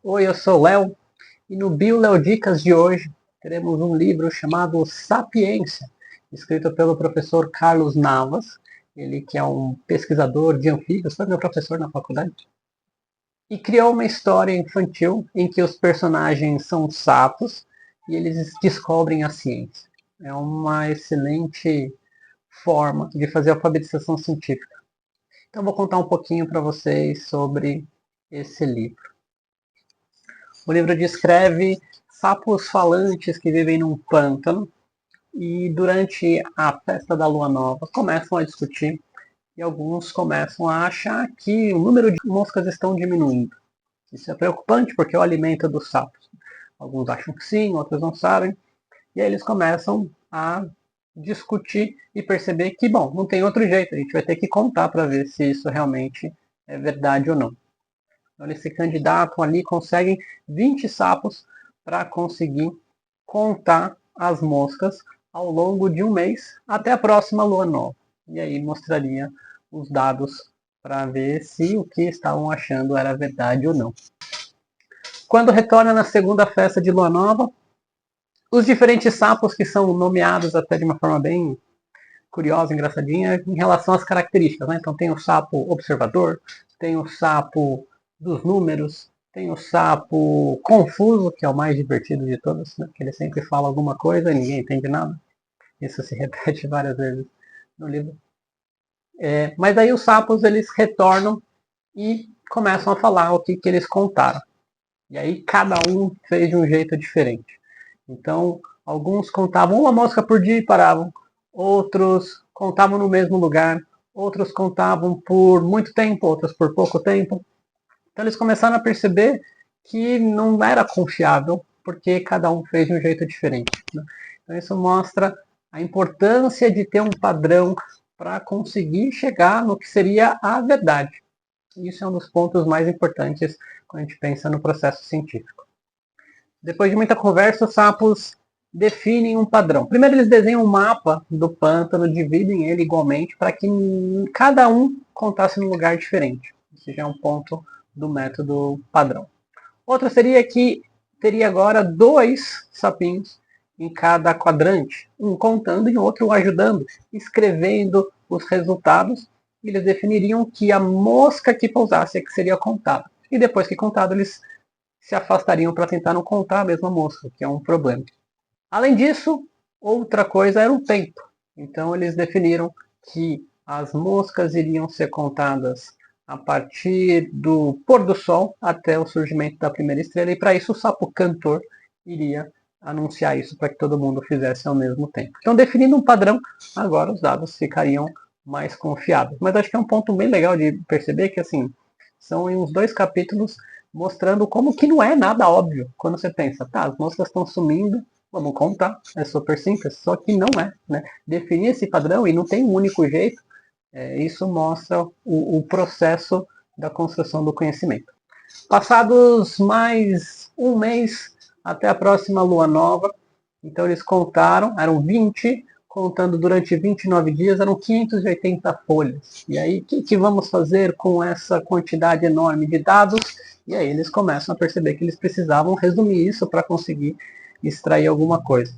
Oi, eu sou o Léo e no BioLeodicas de hoje teremos um livro chamado Sapiência, escrito pelo professor Carlos Navas, ele que é um pesquisador de anfíbios, foi meu professor na faculdade, e criou uma história infantil em que os personagens são sapos e eles descobrem a ciência. É uma excelente forma de fazer alfabetização científica. Então vou contar um pouquinho para vocês sobre esse livro. O livro descreve sapos falantes que vivem num pântano e durante a festa da lua nova começam a discutir e alguns começam a achar que o número de moscas estão diminuindo. Isso é preocupante porque é o alimento dos sapos. Alguns acham que sim, outros não sabem. E aí eles começam a discutir e perceber que, bom, não tem outro jeito, a gente vai ter que contar para ver se isso realmente é verdade ou não. Então eles se candidatam ali, conseguem 20 sapos para conseguir contar as moscas ao longo de um mês até a próxima lua nova. E aí mostraria os dados para ver se o que estavam achando era verdade ou não. Quando retorna na segunda festa de lua nova, os diferentes sapos que são nomeados até de uma forma bem curiosa, engraçadinha, em relação às características. Né? Então tem o sapo observador, tem o sapo dos números, tem o sapo confuso, que é o mais divertido de todos, né? Que ele sempre fala alguma coisa e ninguém entende nada. Isso se repete várias vezes no livro. Mas aí os sapos eles retornam e começam a falar o que eles contaram. E aí cada um fez de um jeito diferente. Então, alguns contavam uma mosca por dia e paravam. Outros contavam no mesmo lugar. Outros contavam por muito tempo, outros por pouco tempo. Então eles começaram a perceber que não era confiável, porque cada um fez de um jeito diferente. Né? Então isso mostra a importância de ter um padrão para conseguir chegar no que seria a verdade. Isso é um dos pontos mais importantes quando a gente pensa no processo científico. Depois de muita conversa, os sapos definem um padrão. Primeiro eles desenham um mapa do pântano, dividem ele igualmente para que cada um contasse num lugar diferente. Esse já é um ponto do método padrão. Outra seria que teria agora dois sapinhos em cada quadrante, um contando e o outro ajudando, escrevendo os resultados. Eles definiriam que a mosca que pousasse é que seria contada. E depois que contado, eles se afastariam para tentar não contar a mesma mosca, que é um problema. Além disso, outra coisa era o tempo. Então eles definiram que as moscas iriam ser contadas a partir do pôr do sol até o surgimento da primeira estrela, e para isso o sapo cantor iria anunciar isso para que todo mundo fizesse ao mesmo tempo. Então, definindo um padrão, agora os dados ficariam mais confiáveis. Mas acho que é um ponto bem legal de perceber que, assim, são em uns 2 capítulos mostrando como que não é nada óbvio quando você pensa, tá, as moscas estão sumindo, vamos contar, é super simples, só que não é, né? Definir esse padrão e não tem um único jeito, isso mostra o processo da construção do conhecimento. Passados mais um mês até a próxima lua nova, então eles contaram, eram 20, contando durante 29 dias, eram 580 folhas. E aí, o que vamos fazer com essa quantidade enorme de dados? E aí eles começam a perceber que eles precisavam resumir isso para conseguir extrair alguma coisa.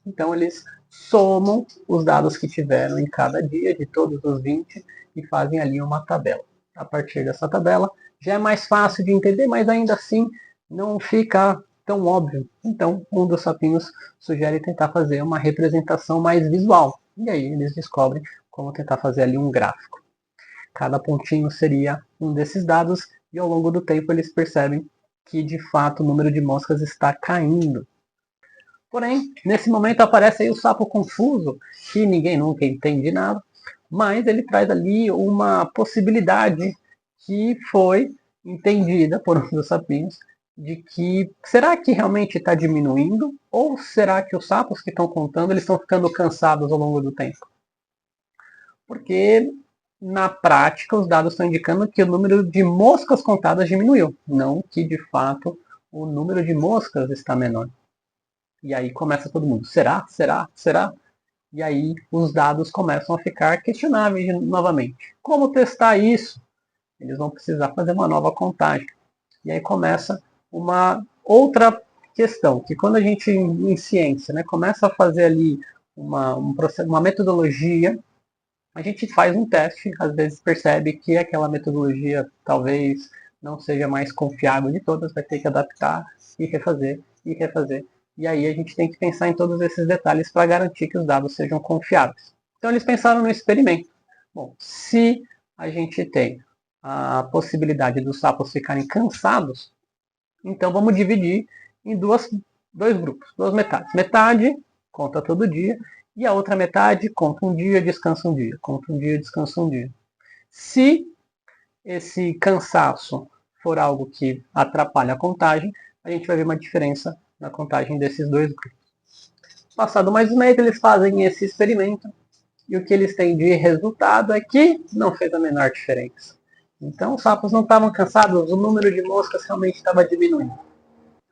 Então eles somam os dados que tiveram em cada dia, de todos os 20, e fazem ali uma tabela. A partir dessa tabela, já é mais fácil de entender, mas ainda assim não fica tão óbvio. Então, um dos sapinhos sugere tentar fazer uma representação mais visual. E aí eles descobrem como tentar fazer ali um gráfico. Cada pontinho seria um desses dados, e ao longo do tempo eles percebem que de fato o número de moscas está caindo. Porém, nesse momento aparece aí o sapo confuso, que ninguém nunca entende nada, mas ele traz ali uma possibilidade que foi entendida por um dos sapinhos, de que será que realmente está diminuindo, ou será que os sapos que estão contando eles estão ficando cansados ao longo do tempo? Porque na prática os dados estão indicando que o número de moscas contadas diminuiu, não que de fato o número de moscas está menor. E aí começa todo mundo, será? Será? Será? E aí os dados começam a ficar questionáveis novamente. Como testar isso? Eles vão precisar fazer uma nova contagem. E aí começa uma outra questão, que quando a gente em ciência, né, começa a fazer ali uma metodologia, a gente faz um teste, às vezes percebe que aquela metodologia talvez não seja mais confiável de todas, vai ter que adaptar e refazer e refazer. E aí a gente tem que pensar em todos esses detalhes para garantir que os dados sejam confiáveis. Então eles pensaram no experimento. Bom, se a gente tem a possibilidade dos sapos ficarem cansados, então vamos dividir em dois grupos, duas metades. Metade conta todo dia e a outra metade conta um dia, descansa um dia, conta um dia, descansa um dia. Se esse cansaço for algo que atrapalha a contagem, a gente vai ver uma diferença na contagem desses dois grupos. Passado mais um mês, eles fazem esse experimento e o que eles têm de resultado é que não fez a menor diferença. Então, os sapos não estavam cansados, o número de moscas realmente estava diminuindo.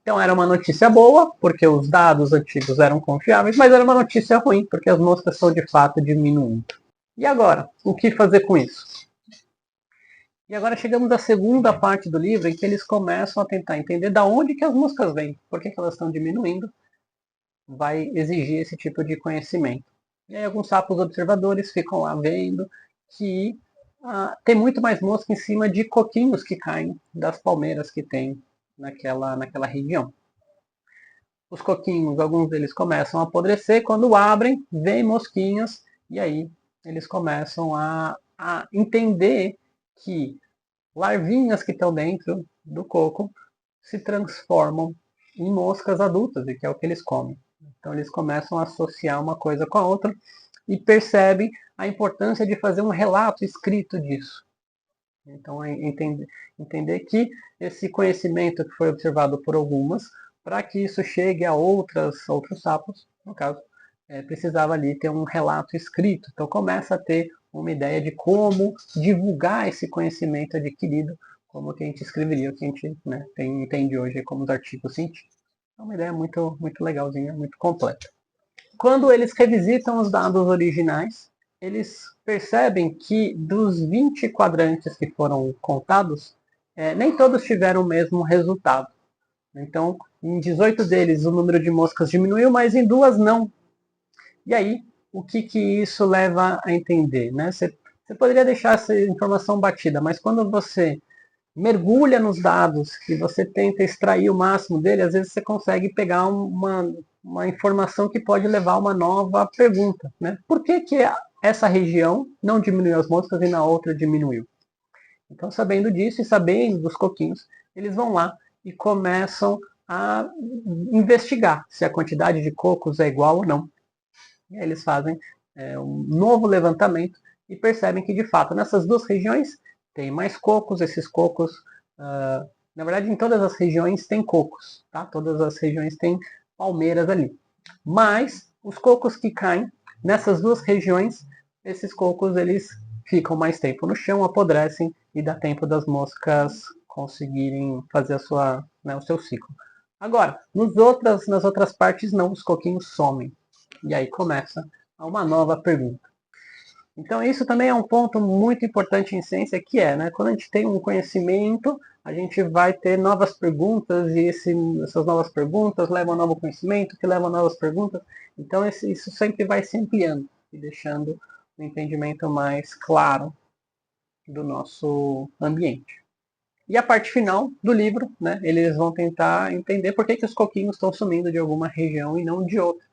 Então era uma notícia boa, porque os dados antigos eram confiáveis, mas era uma notícia ruim, porque as moscas estão de fato diminuindo. E agora, o que fazer com isso? E agora chegamos à segunda parte do livro, em que eles começam a tentar entender de onde que as moscas vêm, por que elas estão diminuindo, vai exigir esse tipo de conhecimento. E aí alguns sapos observadores ficam lá vendo que tem muito mais mosca em cima de coquinhos que caem das palmeiras que tem naquela região. Os coquinhos, alguns deles começam a apodrecer, quando abrem, vem mosquinhas, e aí eles começam a entender que larvinhas que estão dentro do coco se transformam em moscas adultas, e que é o que eles comem. Então eles começam a associar uma coisa com a outra e percebem a importância de fazer um relato escrito disso. Então entender que esse conhecimento que foi observado por algumas, para que isso chegue a outros sapos, no caso, precisava ali ter um relato escrito. Então começa a ter uma ideia de como divulgar esse conhecimento adquirido, como que a gente escreveria, o que a gente entende hoje como os artigos científicos. É uma ideia muito, muito legalzinha, muito completa. Quando eles revisitam os dados originais, eles percebem que dos 20 quadrantes que foram contados, nem todos tiveram o mesmo resultado. Então, em 18 deles o número de moscas diminuiu, mas em duas não. E aí, o que isso leva a entender? Né? Você poderia deixar essa informação batida, mas quando você mergulha nos dados e você tenta extrair o máximo dele, às vezes você consegue pegar uma informação que pode levar a uma nova pergunta. Né? Por que essa região não diminuiu as moscas e na outra diminuiu? Então, sabendo disso e sabendo dos coquinhos, eles vão lá e começam a investigar se a quantidade de cocos é igual ou não. E aí eles fazem um novo levantamento e percebem que, de fato, nessas duas regiões tem mais cocos. Esses cocos, na verdade, em todas as regiões tem cocos, tá? Todas as regiões têm palmeiras ali. Mas os cocos que caem nessas duas regiões, esses cocos eles ficam mais tempo no chão, apodrecem e dá tempo das moscas conseguirem fazer o seu ciclo. Agora, nas outras partes não, os coquinhos somem. E aí começa uma nova pergunta. Então isso também é um ponto muito importante em ciência, que é, quando a gente tem um conhecimento, a gente vai ter novas perguntas, e essas novas perguntas levam a novo conhecimento, que leva a novas perguntas. Então isso sempre vai se ampliando e deixando o entendimento mais claro do nosso ambiente. E a parte final do livro, eles vão tentar entender por que os coquinhos estão sumindo de alguma região e não de outra.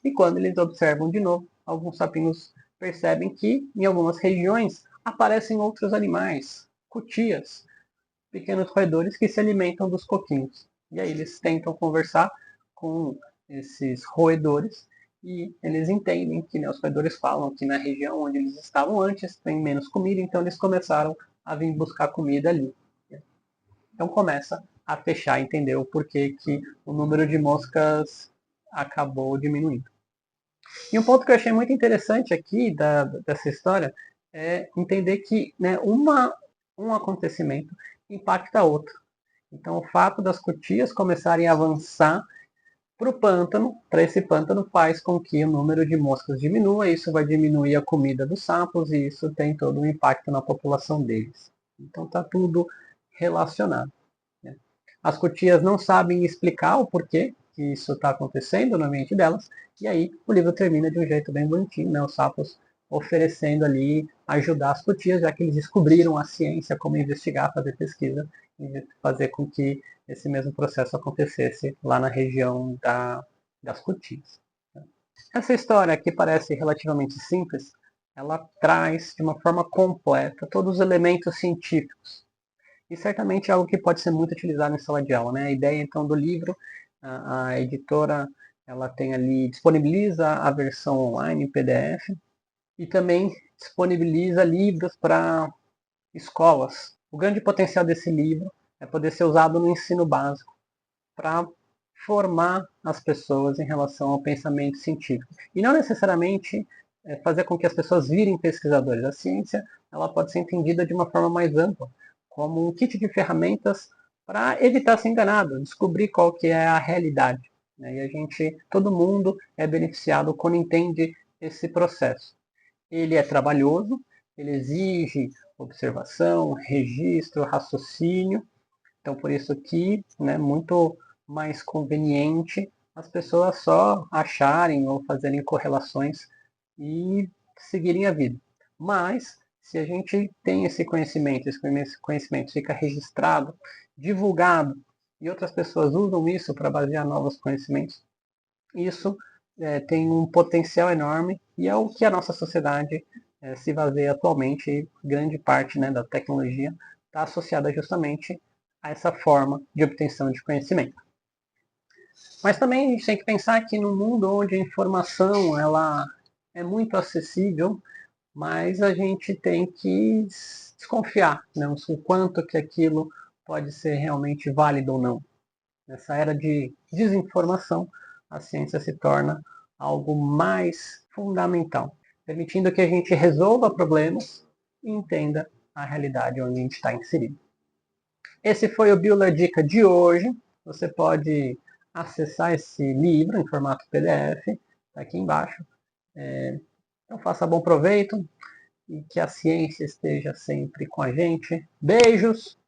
E quando eles observam de novo, alguns sapinhos percebem que em algumas regiões aparecem outros animais, cutias, pequenos roedores que se alimentam dos coquinhos. E aí eles tentam conversar com esses roedores e eles entendem que os roedores falam que na região onde eles estavam antes tem menos comida, então eles começaram a vir buscar comida ali. Então começa a fechar, entender o porquê que o número de moscas acabou diminuindo. E um ponto que eu achei muito interessante aqui dessa história é entender que um acontecimento impacta outro. Então, o fato das cutias começarem a avançar para o pântano, para esse pântano, faz com que o número de moscas diminua, e isso vai diminuir a comida dos sapos, e isso tem todo um impacto na população deles. Então, está tudo relacionado. As cutias não sabem explicar o porquê que isso está acontecendo no ambiente delas, e aí o livro termina de um jeito bem bonitinho, né? Os sapos oferecendo ali ajudar as cutias, já que eles descobriram a ciência, como investigar, fazer pesquisa e fazer com que esse mesmo processo acontecesse lá na região das cutias. Essa história, que parece relativamente simples, ela traz de uma forma completa todos os elementos científicos. E certamente é algo que pode ser muito utilizado em sala de aula, né? A ideia então do livro, a editora, ela tem ali, disponibiliza a versão online em PDF e também disponibiliza livros para escolas. O grande potencial desse livro é poder ser usado no ensino básico para formar as pessoas em relação ao pensamento científico. E não necessariamente fazer com que as pessoas virem pesquisadores. A ciência ela pode ser entendida de uma forma mais ampla, como um kit de ferramentas para evitar ser enganado, descobrir qual que é a realidade. E a gente, todo mundo é beneficiado quando entende esse processo. Ele é trabalhoso, ele exige observação, registro, raciocínio. Então, por isso que é muito mais conveniente as pessoas só acharem ou fazerem correlações e seguirem a vida. Mas, se a gente tem esse conhecimento fica registrado, divulgado, e outras pessoas usam isso para basear novos conhecimentos, isso tem um potencial enorme e é o que a nossa sociedade se baseia atualmente. E grande parte da tecnologia está associada justamente a essa forma de obtenção de conhecimento. Mas também a gente tem que pensar que no mundo onde a informação ela é muito acessível, mas a gente tem que desconfiar, o quanto que aquilo pode ser realmente válido ou não. Nessa era de desinformação, a ciência se torna algo mais fundamental, permitindo que a gente resolva problemas e entenda a realidade onde a gente está inserido. Esse foi o Biologica de hoje. Você pode acessar esse livro em formato PDF, tá aqui embaixo. Então faça bom proveito e que a ciência esteja sempre com a gente. Beijos!